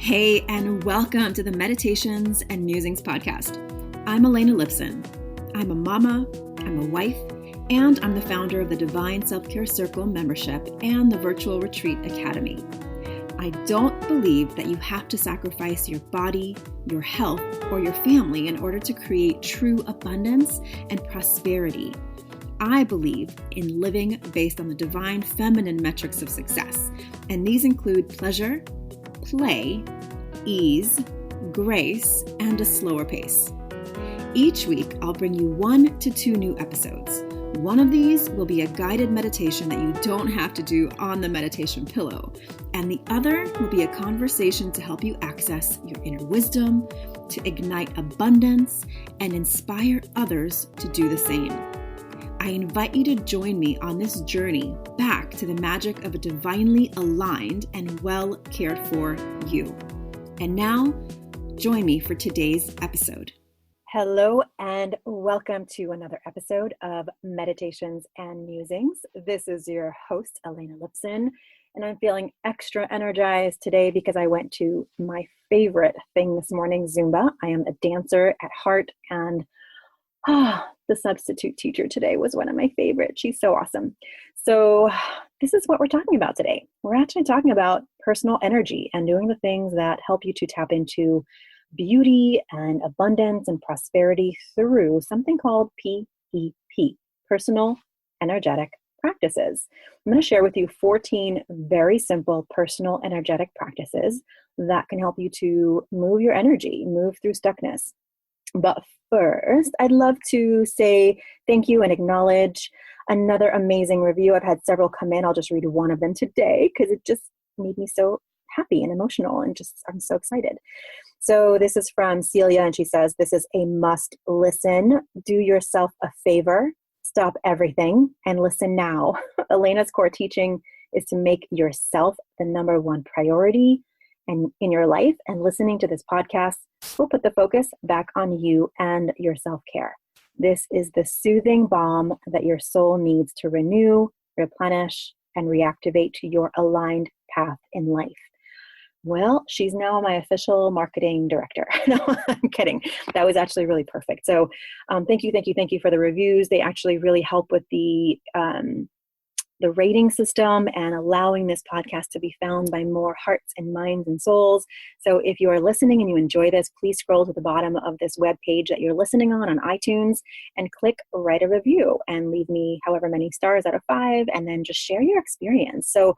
Hey, and welcome to the Meditations and Musings podcast. I'm Elena Lipson. I'm a mama, I'm a wife, and I'm the founder of the Divine Self-Care Circle membership and the Virtual Retreat Academy. I don't believe that you have to sacrifice your body, your health, or your family in order to create true abundance and prosperity. I believe in living based on the divine feminine metrics of success, and these include pleasure, play, ease, grace, and a slower pace. Each week, I'll bring you 1 to 2 new episodes. One of these will be a guided meditation that you don't have to do on the meditation pillow, and the other will be a conversation to help you access your inner wisdom, to ignite abundance, and inspire others to do the same. I invite you to join me on this journey back to the magic of a divinely aligned and well cared for you. And now, join me for today's episode. Hello and welcome to another episode of Meditations and Musings. This is your host, Elena Lipson, and I'm feeling extra energized today because I went to my favorite thing this morning, Zumba. I am a dancer at heart, and the substitute teacher today was one of my favorites. She's so awesome. So this is what we're talking about today. We're actually talking about personal energy and doing the things that help you to tap into beauty and abundance and prosperity through something called PEP, Personal Energetic Practices. I'm going to share with you 14 very simple personal energetic practices that can help you to move your energy, move through stuckness. But first, I'd love to say thank you and acknowledge another amazing review. I've had several come in. I'll just read one of them today because it just made me so happy and emotional and I'm so excited. So this is from Celia, and she says, "This is a must listen. Do yourself a favor. Stop everything and listen now." Elena's core teaching is to make yourself the number one priority and in your life, and listening to this podcast will put the focus back on you and your self-care. This is the soothing balm that your soul needs to renew, replenish, and reactivate to your aligned path in life. Well, she's now my official marketing director. No, I'm kidding. That was actually really perfect. So thank you for the reviews. They actually really help with the rating system and allowing this podcast to be found by more hearts and minds and souls. So if you are listening and you enjoy this, please scroll to the bottom of this web page that you're listening on iTunes and click write a review and leave me however many stars out of 5, and then just share your experience. So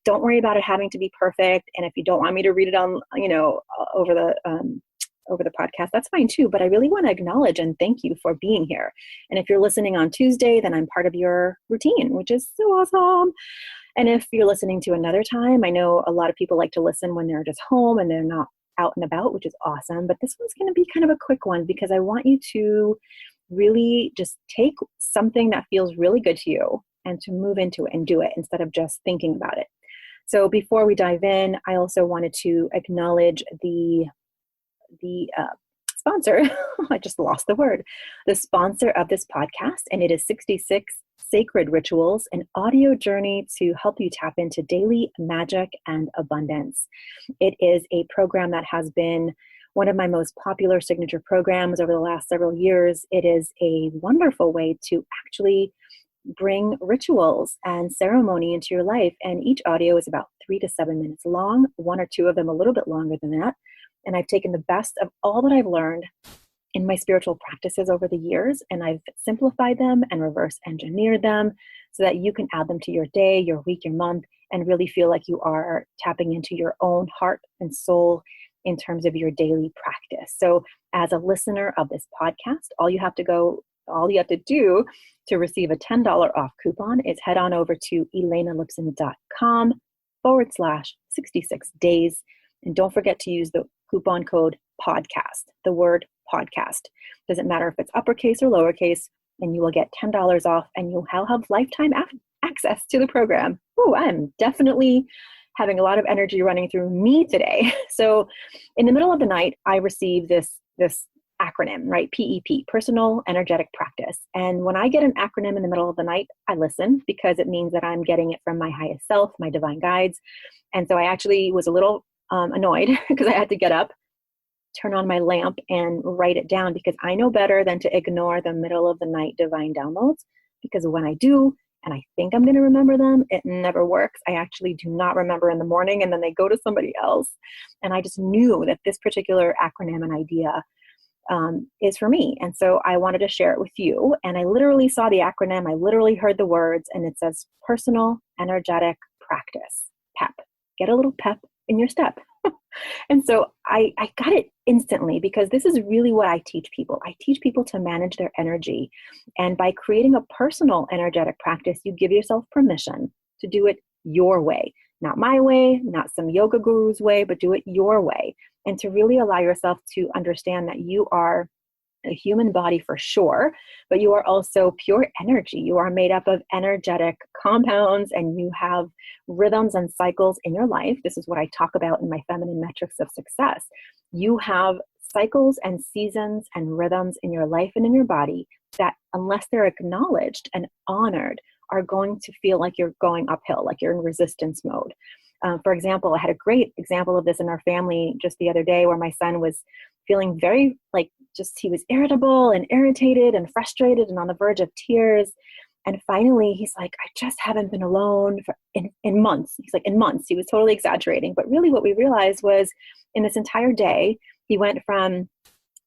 don't worry about it having to be perfect. And if you don't want me to read it on, over the podcast, that's fine too. But I really want to acknowledge and thank you for being here. And if you're listening on Tuesday, then I'm part of your routine, which is so awesome. And if you're listening to another time, I know a lot of people like to listen when they're just home and they're not out and about, which is awesome. But this one's going to be kind of a quick one because I want you to really just take something that feels really good to you and to move into it and do it instead of just thinking about it. So before we dive in, I also wanted to acknowledge the sponsor. I just lost the word. The sponsor of this podcast, and it is 66 Sacred Rituals, an audio journey to help you tap into daily magic and abundance. It is a program that has been one of my most popular signature programs over the last several years. It is a wonderful way to actually bring rituals and ceremony into your life. And each audio is about 3 to 7 minutes long, 1 or 2 of them a little bit longer than that. And I've taken the best of all that I've learned in my spiritual practices over the years, and I've simplified them and reverse engineered them so that you can add them to your day, your week, your month, and really feel like you are tapping into your own heart and soul in terms of your daily practice. So as a listener of this podcast, all you have to do to receive a $10 off coupon is head on over to elenalipson.com/66 days. And don't forget to use the coupon code podcast, the word podcast. Doesn't matter if it's uppercase or lowercase, and you will get $10 off and you'll have lifetime access to the program. Ooh, I'm definitely having a lot of energy running through me today. So in the middle of the night, I received this acronym, right? PEP, Personal Energetic Practice. And when I get an acronym in the middle of the night, I listen because it means that I'm getting it from my highest self, my divine guides. And so I actually was a little annoyed because I had to get up, turn on my lamp, and write it down, because I know better than to ignore the middle of the night divine downloads. Because when I do, and I think I'm going to remember them, it never works. I actually do not remember in the morning, and then they go to somebody else. And I just knew that this particular acronym and idea is for me. And so I wanted to share it with you. And I literally saw the acronym. I literally heard the words, and it says Personal Energetic Practice, PEP. Get a little pep in your step. And so I got it instantly, because this is really what I teach people. I teach people to manage their energy. And by creating a personal energetic practice, you give yourself permission to do it your way. Not my way, not some yoga guru's way, but do it your way. And to really allow yourself to understand that you are a human body for sure, but you are also pure energy. You are made up of energetic compounds, and you have rhythms and cycles in your life. This is what I talk about in my Feminine Metrics of Success. You have cycles and seasons and rhythms in your life and in your body that, unless they're acknowledged and honored, are going to feel like you're going uphill, like you're in resistance mode. For example, I had a great example of this in our family just the other day, where my son was feeling very he was irritable and irritated and frustrated and on the verge of tears. And finally, he's like, I just haven't been alone in months. He's like, in months. He was totally exaggerating. But really what we realized was, in this entire day, he went from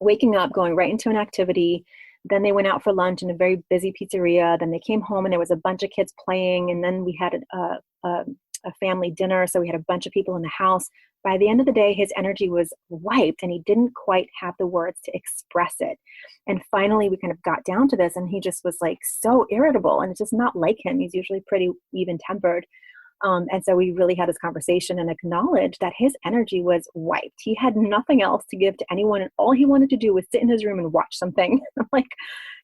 waking up, going right into an activity. Then they went out for lunch in a very busy pizzeria. Then they came home and there was a bunch of kids playing. And then we had a family dinner. So we had a bunch of people in the house. By the end of the day, his energy was wiped, and he didn't quite have the words to express it. And finally, we kind of got down to this, and he just was like so irritable, and it's just not like him. He's usually pretty even-tempered. And so we really had this conversation and acknowledged that his energy was wiped. He had nothing else to give to anyone, and all he wanted to do was sit in his room and watch something. I'm like,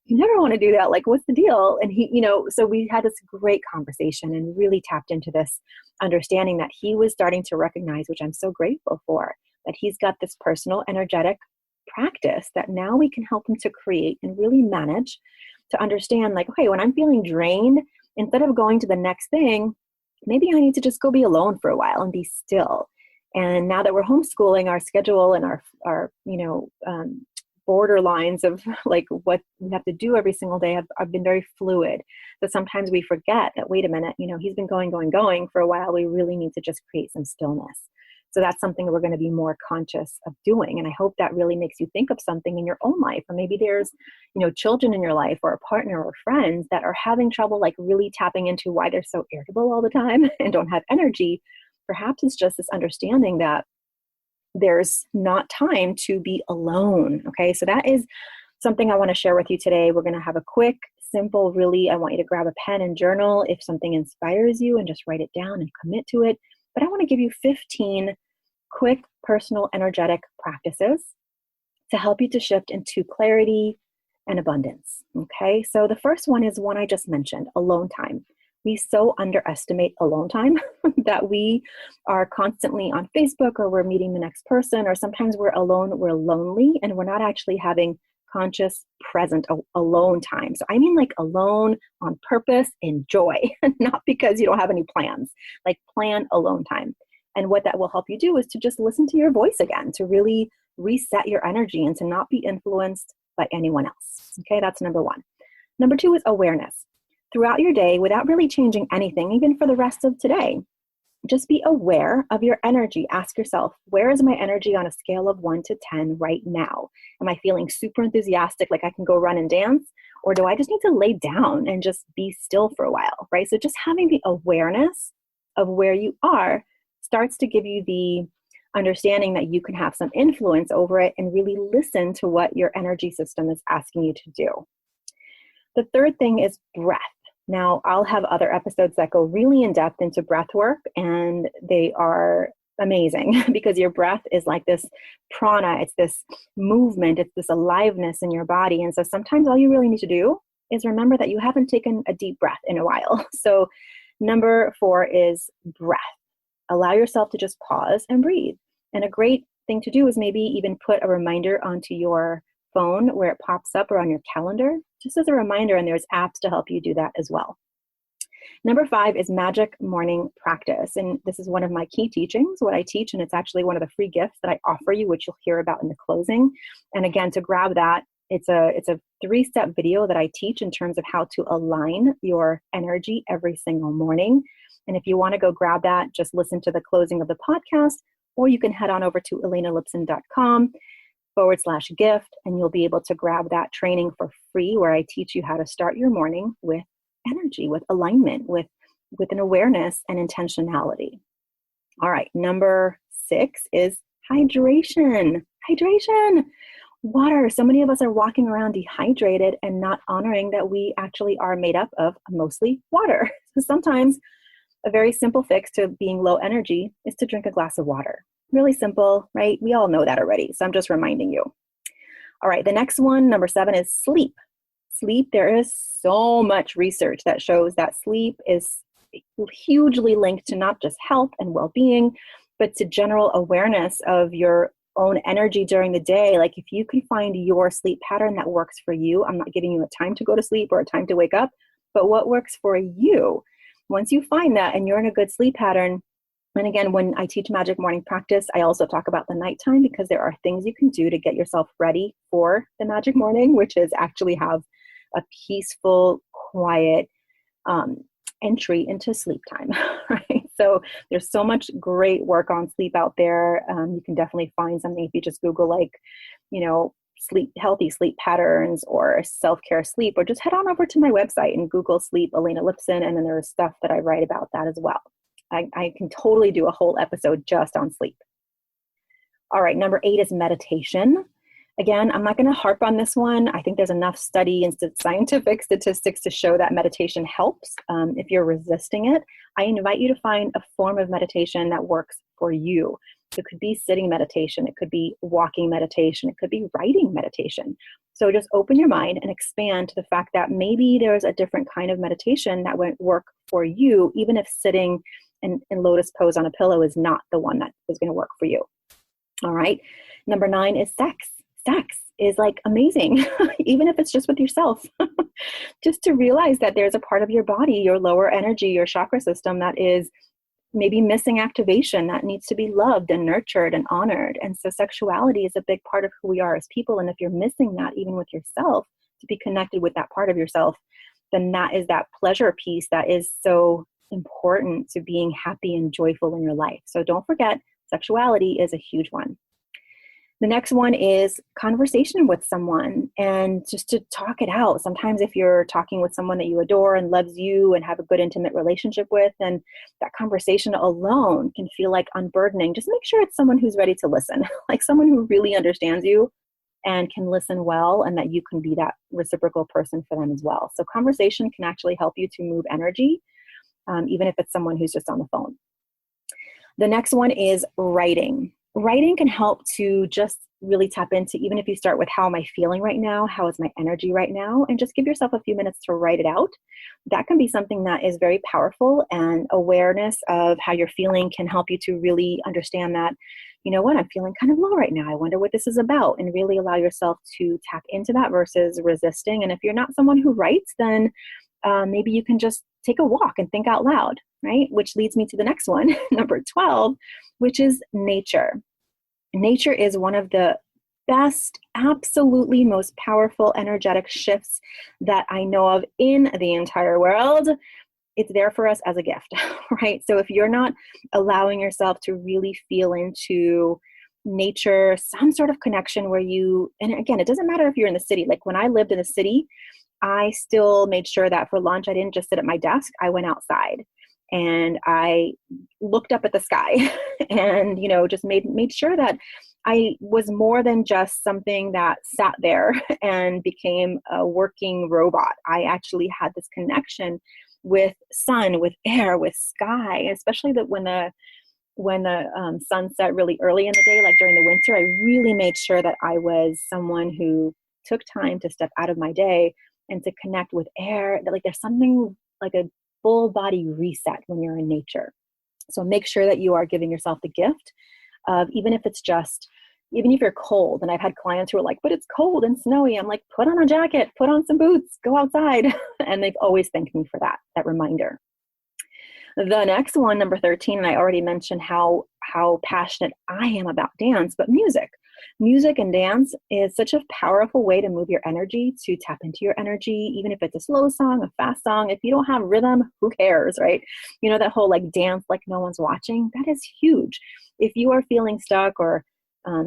you never want to do that. Like, what's the deal? And he, so we had this great conversation and really tapped into this understanding that he was starting to recognize, which I'm so grateful for, that he's got this personal energetic practice that now we can help him to create and really manage, to understand, like, okay, when I'm feeling drained, instead of going to the next thing, maybe I need to just go be alone for a while and be still. And now that we're homeschooling, our schedule and our borderlines of like what we have to do every single day have been very fluid. So sometimes we forget that, wait a minute, he's been going for a while. We really need to just create some stillness. So that's something that we're going to be more conscious of doing. And I hope that really makes you think of something in your own life, or maybe there's, children in your life, or a partner or friends that are having trouble, like really tapping into why they're so irritable all the time and don't have energy. Perhaps it's just this understanding that there's not time to be alone. Okay. So that is something I want to share with you today. We're going to have a quick, simple, really, I want you to grab a pen and journal if something inspires you, and just write it down and commit to it. But I want to give you 15 quick personal energetic practices to help you to shift into clarity and abundance. Okay. So the first one is one I just mentioned, alone time. We so underestimate alone time that we are constantly on Facebook, or we're meeting the next person, or sometimes we're alone, we're lonely, and we're not actually having conscious, present, alone time. So I mean like alone on purpose, in joy, not because you don't have any plans, like plan alone time. And what that will help you do is to just listen to your voice again, to really reset your energy and to not be influenced by anyone else. Okay, that's number one. Number two is awareness. Throughout your day, without really changing anything, even for the rest of today, just be aware of your energy. Ask yourself, where is my energy on a scale of 1 to 10 right now? Am I feeling super enthusiastic, like I can go run and dance? Or do I just need to lay down and just be still for a while, right? So just having the awareness of where you are starts to give you the understanding that you can have some influence over it and really listen to what your energy system is asking you to do. The third thing is breath. Now, I'll have other episodes that go really in depth into breath work, and they are amazing because your breath is like this prana. It's this movement. It's this aliveness in your body. And so sometimes all you really need to do is remember that you haven't taken a deep breath in a while. So number 4 is breath. Allow yourself to just pause and breathe. And a great thing to do is maybe even put a reminder onto your phone where it pops up, or on your calendar, just as a reminder, and there's apps to help you do that as well. Number 5 is magic morning practice. And this is one of my key teachings, what I teach. And it's actually one of the free gifts that I offer you, which you'll hear about in the closing. And again, to grab that, it's a 3-step video that I teach in terms of how to align your energy every single morning. And if you want to go grab that, just listen to the closing of the podcast, or you can head on over to elenalipson.com/gift, and you'll be able to grab that training for free, where I teach you how to start your morning with energy, with alignment, with an awareness and intentionality. All right, number 6 is hydration. Water. So many of us are walking around dehydrated and not honoring that we actually are made up of mostly water. So sometimes a very simple fix to being low energy is to drink a glass of water. Really simple, right? We all know that already. So I'm just reminding you. All right, the next one, number 7, is sleep. Sleep, there is so much research that shows that sleep is hugely linked to not just health and well-being, but to general awareness of your own energy during the day. Like if you can find your sleep pattern that works for you, I'm not giving you a time to go to sleep or a time to wake up, but what works for you. Once you find that and you're in a good sleep pattern, and again, when I teach magic morning practice, I also talk about the nighttime, because there are things you can do to get yourself ready for the magic morning, which is actually have a peaceful, quiet entry into sleep time, right? So there's so much great work on sleep out there. You can definitely find something if you just Google healthy sleep patterns or self-care sleep, or just head on over to my website and Google sleep, Elena Lipson, and then there's stuff that I write about that as well. I can totally do a whole episode just on sleep. All right, number 8 is meditation. Again, I'm not going to harp on this one. I think there's enough study and scientific statistics to show that meditation helps. If you're resisting it, I invite you to find a form of meditation that works for you. It could be sitting meditation. It could be walking meditation. It could be writing meditation. So just open your mind and expand to the fact that maybe there's a different kind of meditation that won't work for you, even if sitting in lotus pose on a pillow is not the one that is going to work for you. All right. Number 9 is sex. Sex is like amazing, even if it's just with yourself. Just to realize that there's a part of your body, your lower energy, your chakra system that is maybe missing activation, that needs to be loved and nurtured and honored. And so sexuality is a big part of who we are as people. And if you're missing that, even with yourself, to be connected with that part of yourself, then that is that pleasure piece that is so important to being happy and joyful in your life. So don't forget, sexuality is a huge one. The next one is conversation with someone, and just to talk it out. Sometimes if you're talking with someone that you adore and loves you and have a good intimate relationship with, then that conversation alone can feel like unburdening. Just make sure it's someone who's ready to listen, like someone who really understands you and can listen well, and that you can be that reciprocal person for them as well. So conversation can actually help you to move energy, even if it's someone who's just on the phone. The next one is writing. Writing can help to just really tap into, even if you start with how am I feeling right now? How is my energy right now? And just give yourself a few minutes to write it out. That can be something that is very powerful, and awareness of how you're feeling can help you to really understand that, you know what, I'm feeling kind of low right now. I wonder what this is about, and really allow yourself to tap into that versus resisting. And if you're not someone who writes, then maybe you can just take a walk and think out loud, right? Which leads me to the next one, number 12, which is nature. Nature is one of the best, absolutely most powerful energetic shifts that I know of in the entire world. It's there for us as a gift, right? So if you're not allowing yourself to really feel into nature, some sort of connection where you, and again, it doesn't matter if you're in the city. Like when I lived in the city, I still made sure that for lunch, I didn't just sit at my desk. I went outside and I looked up at the sky and, just made sure that I was more than just something that sat there and became a working robot. I actually had this connection with sun, with air, with sky, especially that when the sun set really early in the day, like during the winter, I really made sure that I was someone who took time to step out of my day and to connect with air. Like there's something like a full body reset when you're in nature. So make sure that you are giving yourself the gift of, even if you're cold, and I've had clients who are like, but it's cold and snowy. I'm like, put on a jacket, put on some boots, go outside. And they've always thanked me for that reminder. The next one, number 13, and I already mentioned how passionate I am about dance, but music. Music and dance is such a powerful way to move your energy, to tap into your energy, even if it's a slow song, a fast song. If you don't have rhythm, who cares, right? You know, that whole like dance like no one's watching, that is huge. If you are feeling stuck or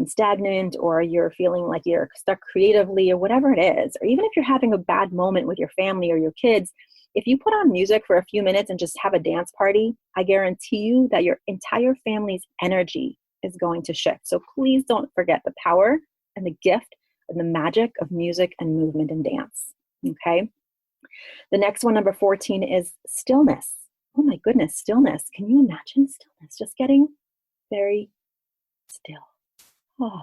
stagnant, or you're feeling like you're stuck creatively, or whatever it is, or even if you're having a bad moment with your family or your kids, if you put on music for a few minutes and just have a dance party, I guarantee you that your entire family's energy is going to shift. So please don't forget the power and the gift and the magic of music and movement and dance. Okay. The next one, number 14, is stillness. Oh my goodness, stillness. Can you imagine stillness? Just getting very still. Oh.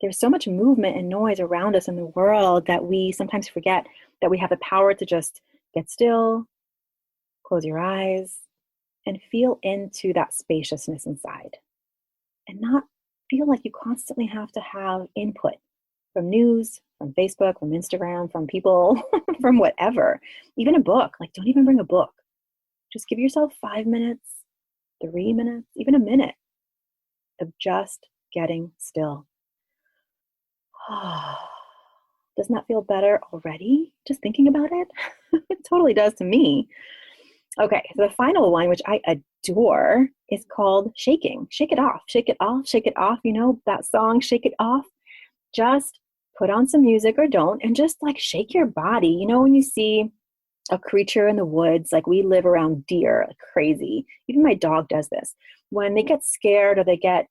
There's so much movement and noise around us in the world that we sometimes forget that we have the power to just get still, close your eyes, and feel into that spaciousness inside. And not feel like you constantly have to have input from news, from Facebook, from Instagram, from people, from whatever. Even a book. Like, don't even bring a book. Just give yourself 5 minutes, 3 minutes, even a minute of just getting still. Doesn't that feel better already? Just thinking about it? It totally does to me. Okay, so the final one, which I adore, is called shaking. Shake it off, shake it off, shake it off. You know, that song, Shake It Off. Just put on some music or don't, and just like shake your body. You know, when you see a creature in the woods, like we live around deer like crazy. Even my dog does this. When they get scared or they get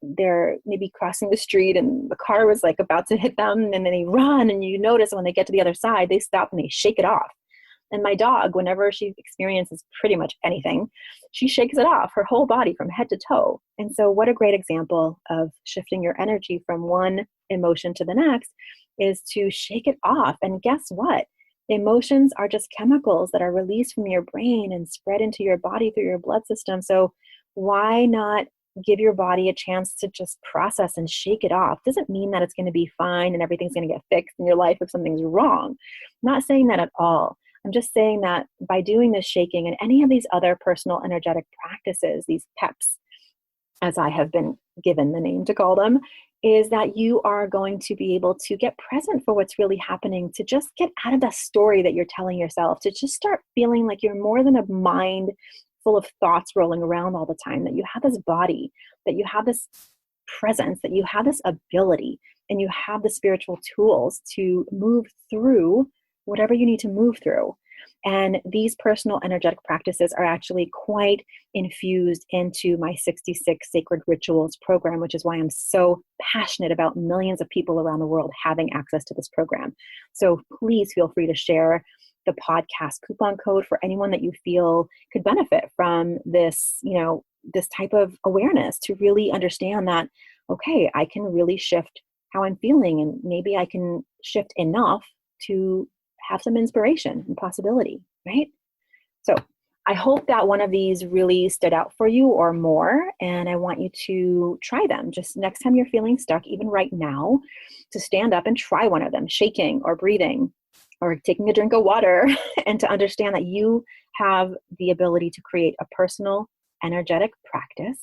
they're maybe crossing the street and the car was like about to hit them, and then they run, and you notice when they get to the other side, they stop and they shake it off. And my dog, whenever she experiences pretty much anything, she shakes it off, her whole body from head to toe. And so what a great example of shifting your energy from one emotion to the next is to shake it off. And guess what? Emotions are just chemicals that are released from your brain and spread into your body through your blood system. So why not give your body a chance to just process and shake it off? Doesn't mean that it's going to be fine and everything's going to get fixed in your life if something's wrong. I'm not saying that at all. I'm just saying that by doing this shaking and any of these other personal energetic practices, these PEPs, as I have been given the name to call them, is that you are going to be able to get present for what's really happening, to just get out of that story that you're telling yourself, to just start feeling like you're more than a mind full of thoughts rolling around all the time, that you have this body, that you have this presence, that you have this ability, and you have the spiritual tools to move through whatever you need to move through. And these personal energetic practices are actually quite infused into my 66 Sacred Rituals program, which is why I'm so passionate about millions of people around the world having access to this program. So please feel free to share the podcast coupon code for anyone that you feel could benefit from this, this type of awareness, to really understand that, okay, I can really shift how I'm feeling, and maybe I can shift enough to have some inspiration and possibility, right? So I hope that one of these really stood out for you or more, and I want you to try them. Just next time you're feeling stuck, even right now, to stand up and try one of them, shaking or breathing or taking a drink of water, and to understand that you have the ability to create a personal, energetic practice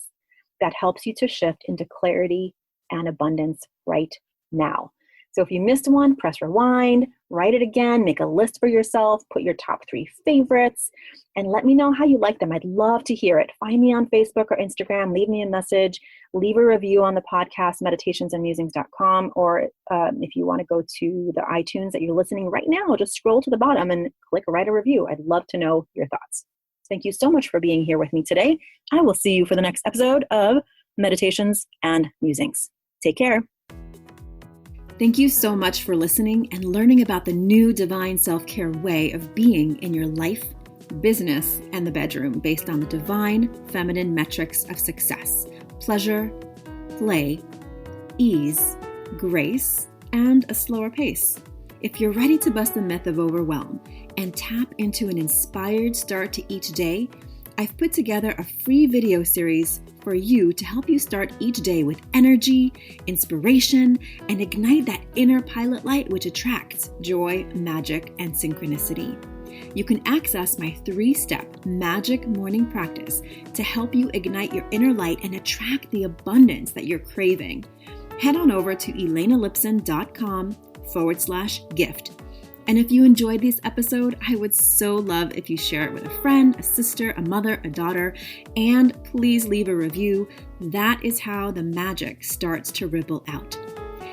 that helps you to shift into clarity and abundance right now. So if you missed one, press rewind, write it again, make a list for yourself, put your top 3 favorites, and let me know how you like them. I'd love to hear it. Find me on Facebook or Instagram, leave me a message, leave a review on the podcast, meditationsandmusings.com, or if you want to go to the iTunes that you're listening right now, just scroll to the bottom and click write a review. I'd love to know your thoughts. Thank you so much for being here with me today. I will see you for the next episode of Meditations and Musings. Take care. Thank you so much for listening and learning about the new divine self-care way of being in your life, business, and the bedroom based on the divine feminine metrics of success: pleasure, play, ease, grace, and a slower pace. If you're ready to bust the myth of overwhelm and tap into an inspired start to each day, I've put together a free video series for you to help you start each day with energy, inspiration, and ignite that inner pilot light which attracts joy, magic, and synchronicity. you can access my 3-step magic morning practice to help you ignite your inner light and attract the abundance that you're craving. Head on over to elenalipson.com/gift. And if you enjoyed this episode, I would so love if you share it with a friend, a sister, a mother, a daughter, and please leave a review. That is how the magic starts to ripple out.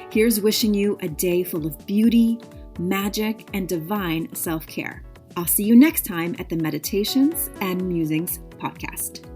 Here's wishing you a day full of beauty, magic, and divine self-care. I'll see you next time at the Meditations and Musings podcast.